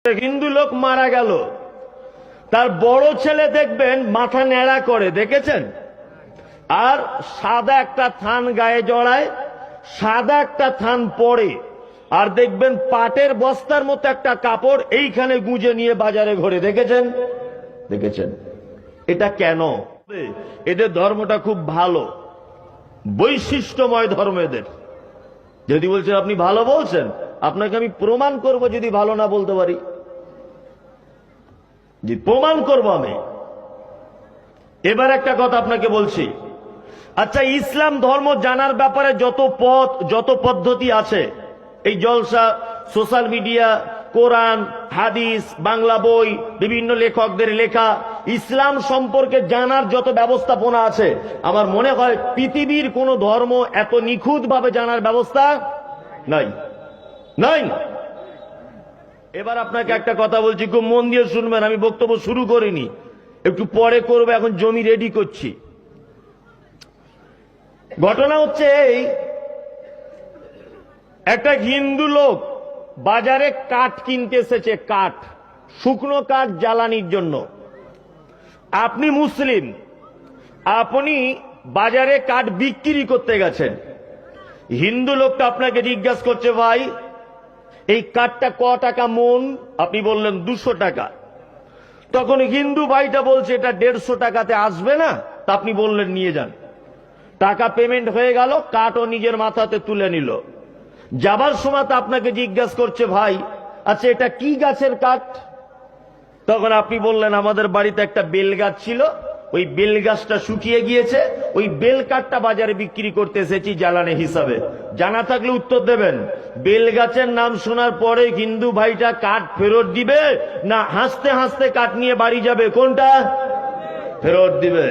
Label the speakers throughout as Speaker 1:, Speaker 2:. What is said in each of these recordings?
Speaker 1: হিন্দু লোক মারা গেল, তার বড় ছেলে দেখবেন মাথা ন্যাড়া করে, দেখেছেন? আর সাদা একটা থান গায়ে জড়ায়, সাদা একটা থান পরে, আর দেখবেন পাটের বস্তার মতো একটা কাপড় এইখানে গুঁজে নিয়ে বাজারে ঘোরে, দেখেছেন? দেখেছেন? এটা কেন? এদের ধর্মটা খুব ভালো, বৈশিষ্ট্যময় ধর্ম এদের। যদি বলছেন আপনি ভালো বলছেন, আপনাকে আমি প্রমাণ করব যদি ভালো না বলতে পারি, যে প্রমাণ করব আমি। এবার একটা কথা আপনাকে বলছি, আচ্ছা ইসলাম ধর্ম জানার ব্যাপারে যত পথ যত পদ্ধতি আছে, এই জলসা, সোশ্যাল মিডিয়া, কোরআন, হাদিস, বাংলা বই, বিভিন্ন লেখকদের লেখা, ইসলাম সম্পর্কে জানার যত ব্যবস্থাপনা আছে, আমার মনে হয় পৃথিবীর কোন ধর্ম এত নিখুঁত ভাবে জানার ব্যবস্থা নাই, নাই। এবার আপনাকে একটা কথা বলছি, খুব মন দিয়ে শুনবেন, আমি বক্তব্য শুরু করিনি, একটু পরে করবো, এখন জমি রেডি করছি। ঘটনা হচ্ছে এই, একটা হিন্দু লোক বাজারে কাঠ কিনতে এসেছে, কাঠ, শুকনো কাঠ জ্বালানির জন্য। আপনি মুসলিম, আপনি বাজারে কাঠ বিক্রি করতে গেছেন, হিন্দু লোকটা আপনাকে জিজ্ঞাসা করছে, ভাই এই কাঠটা ক টাকা মন? আপনি বললেন 200 টাকা। তখন হিন্দু ভাইটা বলছে এটা 150 টাকাতে আসবে না, তা আপনি বললেন নিয়ে যান। টাকা পেমেন্ট হয়ে গেল, কাঠও নিজের মাথাতে তুলে নিল। যাবার সময় আপনাকে জিজ্ঞাসা করছে, ভাই আচ্ছা এটা কি গাছের কাঠ? তখন আপনি বললেন আমাদের বাড়িতে একটা বেল গাছ ছিল, ওই বেল গাছটা শুকিয়ে গিয়েছে, ওই বেল কাঠটা বাজারে বিক্রি করতে এসেছি জ্বালানি হিসাবে। জানা থাকলে উত্তর দেবেন। বেল গাছের নাম শোনার পরে হিন্দু ভাইটা কাঠ ফেরত দিবে না হাসতে হাসতে কাঠ নিয়ে বাড়ি যাবে? কোনটা? ফেরত দিবে।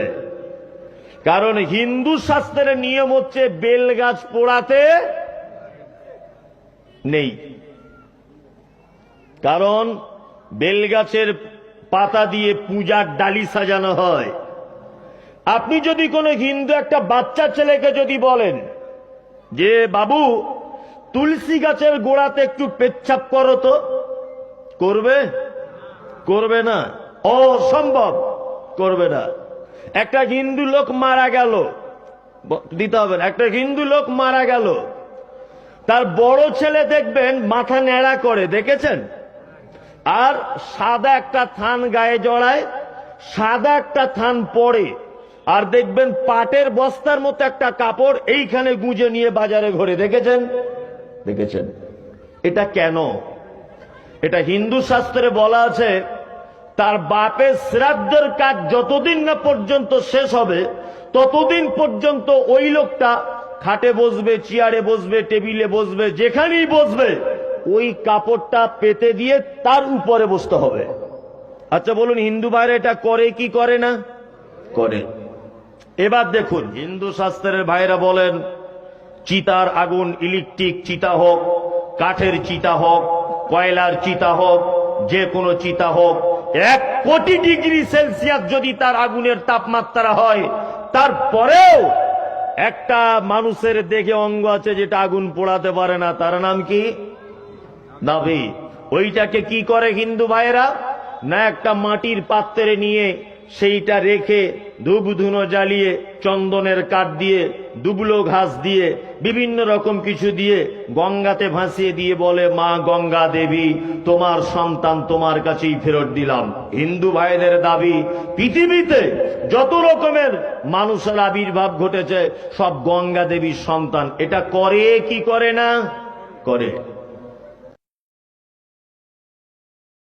Speaker 1: কারণ হিন্দু শাস্ত্রের নিয়ম হচ্ছে বেল গাছ পোড়াতে নেই, কারণ বেল গাছের পাতা দিয়ে পূজার ডালি সাজানো হয়। আপনি যদি কোনো হিন্দু একটা বাচ্চা ছেলেকে যদি বলেন যে বাবু তুলসী গাছের গোড়াতে একটু পেচ্ছাপ করো তো, করবে? করবে না, অসম্ভব, করবে না। একটা হিন্দু লোক মারা গেল, দিতে হবে না, একটা হিন্দু লোক মারা গেল, তার বড় ছেলে দেখবেন মাথা ন্যাড়া করে, দেখেছেন? আর সাদা একটা থান গায়ে জড়ায়, সাদা একটা থান পরে, আর দেখবেন পাটের বস্তার মতো একটা কাপড় এইখানে গুঁজে নিয়ে বাজারে ঘোরে, দেখেছেন? দেখেছেন? এটা কেন? এটা হিন্দু শাস্ত্রে বলা আছে, তার বাপের শ্রাদ্ধের কাজ যতদিন না পর্যন্ত শেষ হবে ততদিন পর্যন্ত ওই লোকটা খাটে বসবে, চেয়ারে বসবে, টেবিলে বসবে, যেখানেই বসবে ওই কাপড়টা পেতে দিয়ে তার উপরে বসতে হবে। আচ্ছা বলুন হিন্দু ভাইরা এটা করে কি করে না? করে। এবার দেখুন হিন্দু শাস্ত্রের ভাইরা বলেন চিতার আগুন, ইলেকট্রিক চিতা হোক, কাঠের চিতা হোক, কয়লার চিতা হোক, যে কোনো চিতা হোক, 1 কোটি ডিগ্রি সেলসিয়াস যদি তার আগুনের তাপমাত্রা হয়, তারপরেও একটা মানুষের দেখে অঙ্গ আছে যেটা আগুন পোড়াতে পারে না, তার নাম কি? নাভি। ওইটাকে কি করে হিন্দু ভাইয়েরা? না একটা মাটির পাত্রে নিয়ে সেইটা রেখে ধূপ ধুনো জ্বালিয়ে, চন্দনের কাঠ দিয়ে, দুবলো ঘাস দিয়ে, বিভিন্ন রকম কিছু দিয়ে গঙ্গাতে ভাসিয়ে দিয়ে বলে, মা গঙ্গা দেবী তোমার সন্তান তোমার কাছেই ফেরত দিলাম। হিন্দু ভাইদের দাবি পৃথিবীতে যত রকমের মানুষের আবির্ভাব ঘটেছে সব গঙ্গা দেবীর সন্তান। এটা করে কি করে না? করে।